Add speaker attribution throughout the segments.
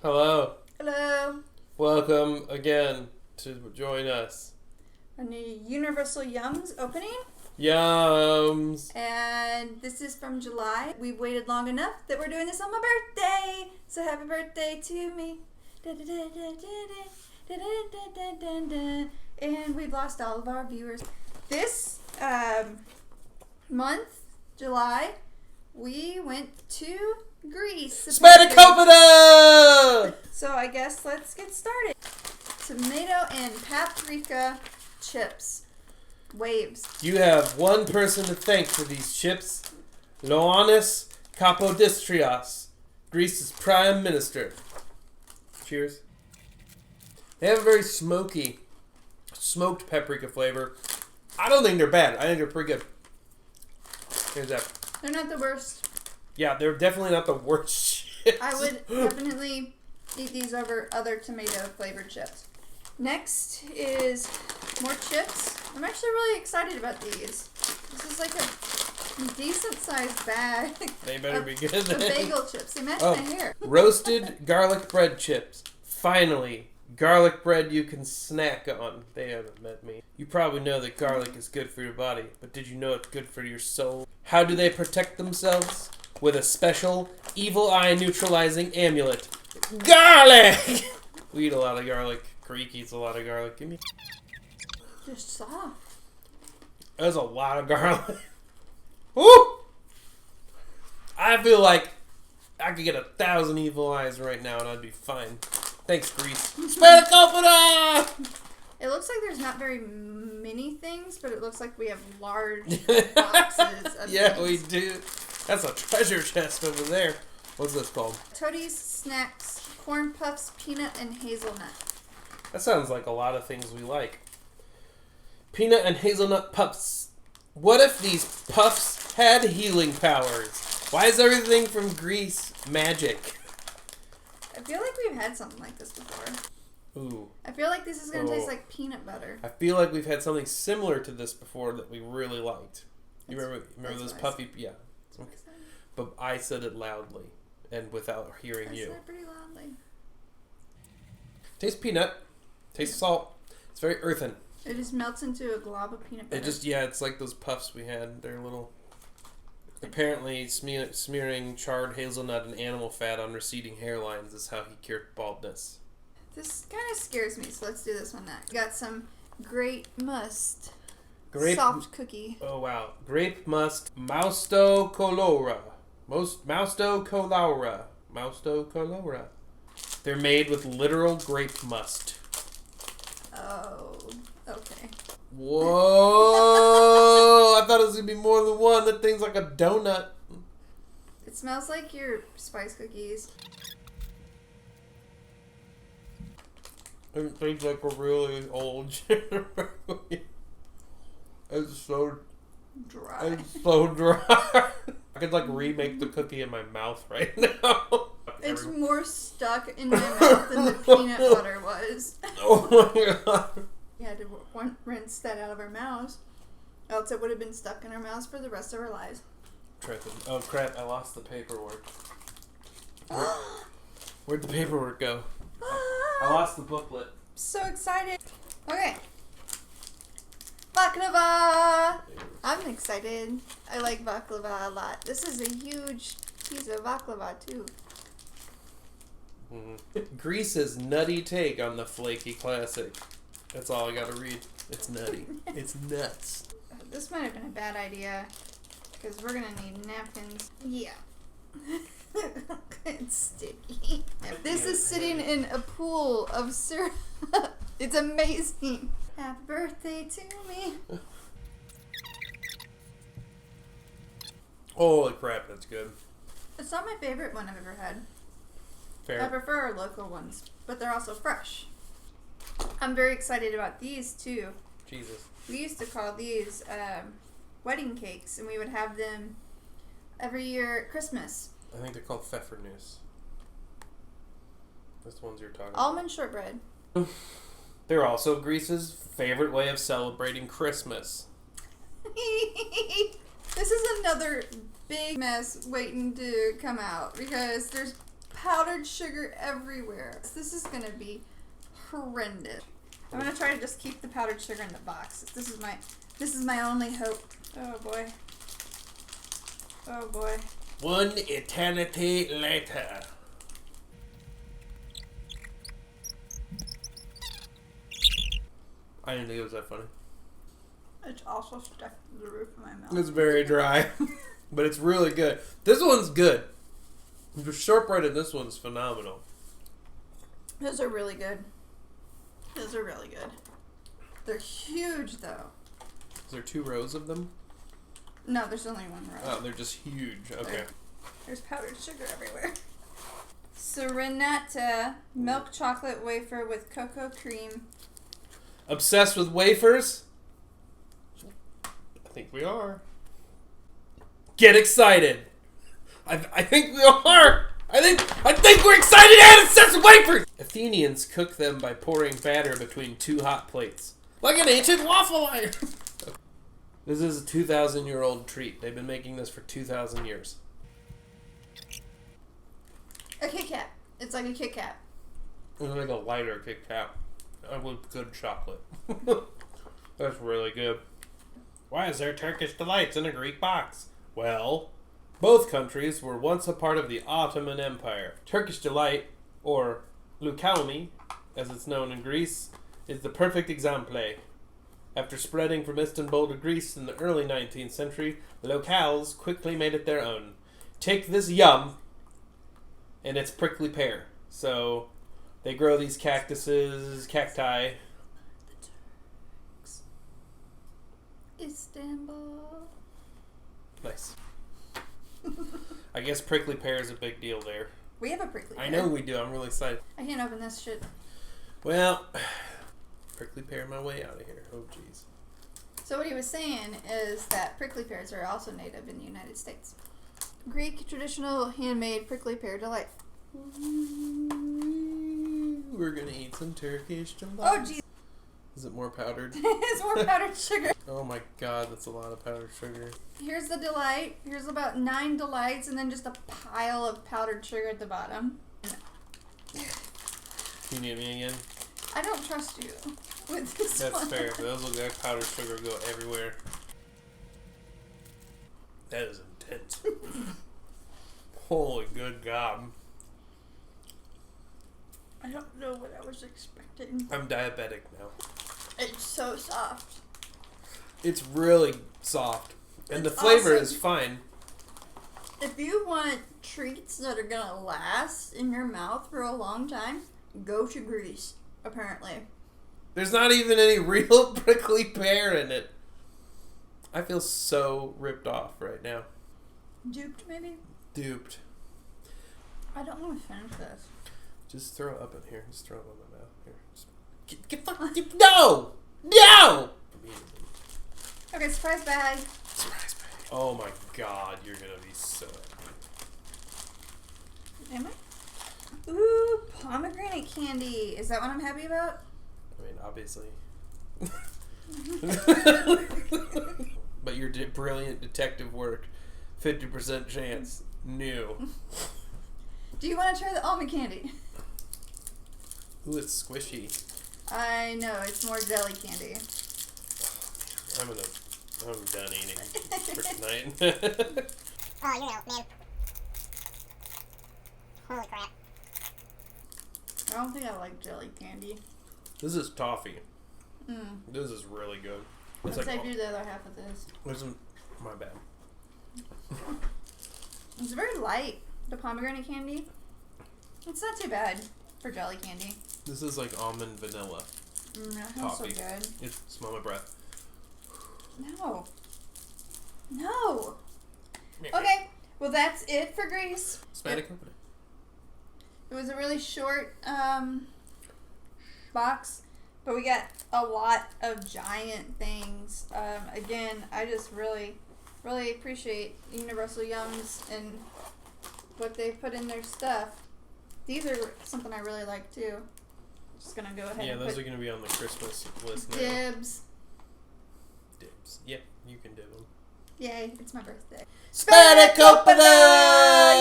Speaker 1: Hello.
Speaker 2: Hello.
Speaker 1: Welcome again to join us.
Speaker 2: A new Universal Yums opening.
Speaker 1: Yums.
Speaker 2: And this is from July. We've waited long enough that we're doing this on my birthday. So happy birthday to me. And we've lost all of our viewers. This month, July, we went to Greece.
Speaker 1: Moustokouloura!
Speaker 2: So I guess let's get started. Tomato and paprika chips. Waves.
Speaker 1: You have one person to thank for these chips. Ioannis Kapodistrias, Greece's Prime Minister. Cheers. They have a very smoky, smoked paprika flavor. I don't think they're bad. I think they're pretty good. Here's that.
Speaker 2: They're not the worst.
Speaker 1: Yeah, they're definitely not the worst chips.
Speaker 2: I would definitely eat these over other tomato flavored chips. Next is more chips. I'm actually really excited about these. This is like a decent sized bag.
Speaker 1: They better be good.
Speaker 2: The bagel chips. They match my hair.
Speaker 1: Roasted garlic bread chips. Finally, garlic bread you can snack on. They haven't met me. You probably know that garlic is good for your body, but did you know it's good for your soul? How do they protect themselves? With a special evil eye neutralizing amulet. Garlic! We eat a lot of garlic. Greek eats a lot of garlic. Give me.
Speaker 2: They're soft.
Speaker 1: There's a lot of garlic. Woo! I feel like I could get 1,000 evil eyes right now and I'd be fine. Thanks, Greece. Moustokouloura!
Speaker 2: It looks like there's not very many things, but it looks like we have large boxes of
Speaker 1: Yeah,
Speaker 2: things.
Speaker 1: we do. That's a treasure chest over there. What's this called?
Speaker 2: Toadies Snacks, Corn Puffs, Peanut, and Hazelnut.
Speaker 1: That sounds like a lot of things we like. Peanut and hazelnut puffs. What if these puffs had healing powers? Why is everything from Greece magic?
Speaker 2: I feel like we've had something like this before.
Speaker 1: Ooh.
Speaker 2: I feel like this is going to taste like peanut butter.
Speaker 1: I feel like we've had something similar to this before that we really liked. You remember those puffy? Yeah. Okay. But I said it loudly and without hearing you.
Speaker 2: I said it pretty loudly.
Speaker 1: Tastes peanut. Tastes salt. It's very earthen.
Speaker 2: It just melts into a glob of peanut butter.
Speaker 1: It's like those puffs we had. They're little. Apparently, smearing charred hazelnut and animal fat on receding hairlines is how he cured baldness.
Speaker 2: This kind of scares me, so let's do this one next. Got some Grape Must.
Speaker 1: Grape,
Speaker 2: soft cookie.
Speaker 1: Oh, wow. Grape Must Moustokouloura. Moustokouloura. Moustokouloura. They're made with literal grape must.
Speaker 2: Oh, okay.
Speaker 1: Whoa! I thought it was going to be more than one. That thing's like a donut.
Speaker 2: It smells like your spice cookies.
Speaker 1: It tastes like a really old It's so
Speaker 2: dry.
Speaker 1: It's so dry. I could like remake the cookie in my mouth right now.
Speaker 2: It's more stuck in my mouth than the peanut butter was.
Speaker 1: Oh my god.
Speaker 2: We had to rinse that out of our mouths. Else it would have been stuck in our mouths for the rest of our lives.
Speaker 1: Oh crap, I lost the paperwork. Where'd the paperwork go? I lost the booklet.
Speaker 2: So excited. Okay. Baklava! I'm excited. I like baklava a lot. This is a huge piece of baklava too.
Speaker 1: Greece's nutty take on the flaky classic. That's all I gotta read. It's nutty. It's nuts.
Speaker 2: This might have been a bad idea because we're gonna need napkins. Yeah. It's sticky. This is sitting in a pool of syrup. It's amazing. Happy birthday to me.
Speaker 1: Holy crap, that's good.
Speaker 2: It's not my favorite one I've ever had.
Speaker 1: Fair.
Speaker 2: I prefer our local ones, but they're also fresh. I'm very excited about these too.
Speaker 1: Jesus.
Speaker 2: We used to call these wedding cakes, and we would have them every year at Christmas.
Speaker 1: I think they're called pfeffernuss. That's the ones you're talking
Speaker 2: Almond Shortbread.
Speaker 1: about. They're also Greece's favorite way of celebrating Christmas.
Speaker 2: This is another big mess waiting to come out because there's powdered sugar everywhere. This is gonna be horrendous. I'm gonna try to just keep the powdered sugar in the box. This is my only hope. Oh boy. Oh boy.
Speaker 1: One eternity later. I didn't think it was that funny.
Speaker 2: It's also stuck to the roof of my mouth.
Speaker 1: It's very dry, but it's really good. This one's good. The shortbread in this one's phenomenal.
Speaker 2: Those are really good. Those are really good. They're huge, though.
Speaker 1: Is there 2 rows of them?
Speaker 2: No, there's only 1 row.
Speaker 1: Oh, they're just huge. Okay.
Speaker 2: There's powdered sugar everywhere. Serenata milk chocolate wafer with cocoa cream.
Speaker 1: Obsessed with wafers? I think we are. Get excited. I think we are. I think we're excited and obsessed with wafers. Athenians cook them by pouring batter between 2 hot plates, like an ancient waffle iron. This is a 2,000-year-old treat. They've been making this for 2,000 years.
Speaker 2: A Kit Kat. It's like a Kit Kat.
Speaker 1: It's like a lighter Kit Kat with good chocolate. That's really good. Why is there Turkish delights in a Greek box? Well, both countries were once a part of the Ottoman Empire. Turkish delight, or loukoumi, as it's known in Greece, is the perfect example. After spreading from Istanbul to Greece in the early 19th century, the locals quickly made it their own. Take this yum, and it's prickly pear. So they grow these cacti.
Speaker 2: Istanbul.
Speaker 1: Nice. I guess prickly pear is a big deal there.
Speaker 2: We have a prickly pear.
Speaker 1: I know we do. I'm really excited.
Speaker 2: I can't open this shit.
Speaker 1: Well, prickly pear my way out of here. Oh, jeez.
Speaker 2: So what he was saying is that prickly pears are also native in the United States. Greek traditional handmade prickly pear delight.
Speaker 1: We're gonna eat some Turkish delight.
Speaker 2: Oh, jeez.
Speaker 1: Is it more powdered?
Speaker 2: It's more powdered sugar.
Speaker 1: Oh my god, that's a lot of powdered sugar.
Speaker 2: Here's the delight. Here's about 9 delights and then just a pile of powdered sugar at the bottom.
Speaker 1: Can you need me again?
Speaker 2: I don't trust you with this
Speaker 1: That's
Speaker 2: one.
Speaker 1: fair. Those look like powdered sugar go everywhere. That is intense. Holy good God.
Speaker 2: I don't know what I was expecting.
Speaker 1: I'm diabetic now.
Speaker 2: It's so soft.
Speaker 1: It's really soft. And
Speaker 2: It's
Speaker 1: the flavor
Speaker 2: awesome.
Speaker 1: is fine.
Speaker 2: If you want treats that are gonna last in your mouth for a long time, go to Greece, apparently.
Speaker 1: There's not even any real prickly pear in it. I feel so ripped off right now.
Speaker 2: Duped, maybe?
Speaker 1: Duped.
Speaker 2: I don't want to finish this.
Speaker 1: Just throw it up in here. Just throw it in my mouth. Here. Just no! No!
Speaker 2: Okay, surprise bag.
Speaker 1: Surprise bag. Oh my god, you're gonna be so happy.
Speaker 2: Am I? Ooh, pomegranate candy. Is that what I'm happy about?
Speaker 1: I mean, obviously. But your brilliant detective work, 50% chance, new.
Speaker 2: Do you want to try the almond candy?
Speaker 1: Ooh, it's squishy.
Speaker 2: I know, it's more jelly candy.
Speaker 1: I'm done eating for tonight.
Speaker 3: Oh, you know, man. Holy crap.
Speaker 2: I don't think I like jelly candy.
Speaker 1: This is toffee.
Speaker 2: Mm.
Speaker 1: This is really good.
Speaker 2: Let's
Speaker 1: It's like,
Speaker 2: do the other half of this.
Speaker 1: my bad.
Speaker 2: It's very light, the pomegranate candy. It's not too bad for jelly candy.
Speaker 1: This is like almond vanilla.
Speaker 2: That smells so
Speaker 1: Toffee.
Speaker 2: good.
Speaker 1: Smell my breath.
Speaker 2: No. No. Okay, well that's it for Greece.
Speaker 1: Hispanic opening.
Speaker 2: It was a really short box, but we got a lot of giant things. Again, I just really appreciate Universal Yums and what they put in their stuff. These are something I really like too. Just gonna go ahead
Speaker 1: Yeah,
Speaker 2: and
Speaker 1: those
Speaker 2: put
Speaker 1: are gonna be on the Christmas list now.
Speaker 2: dibs.
Speaker 1: Dibs. Yeah, you can dib them.
Speaker 2: Yay, it's my birthday.
Speaker 1: Hispanic opener!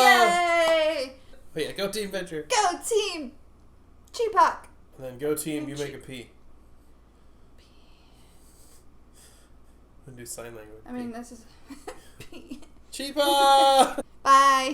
Speaker 2: Yay!
Speaker 1: Oh yeah, go Team Venture.
Speaker 2: Go team! Cheepak!
Speaker 1: And then go Team, you make a P. I'm gonna do sign language.
Speaker 2: I mean, this is...
Speaker 1: Cheaper!
Speaker 2: Bye!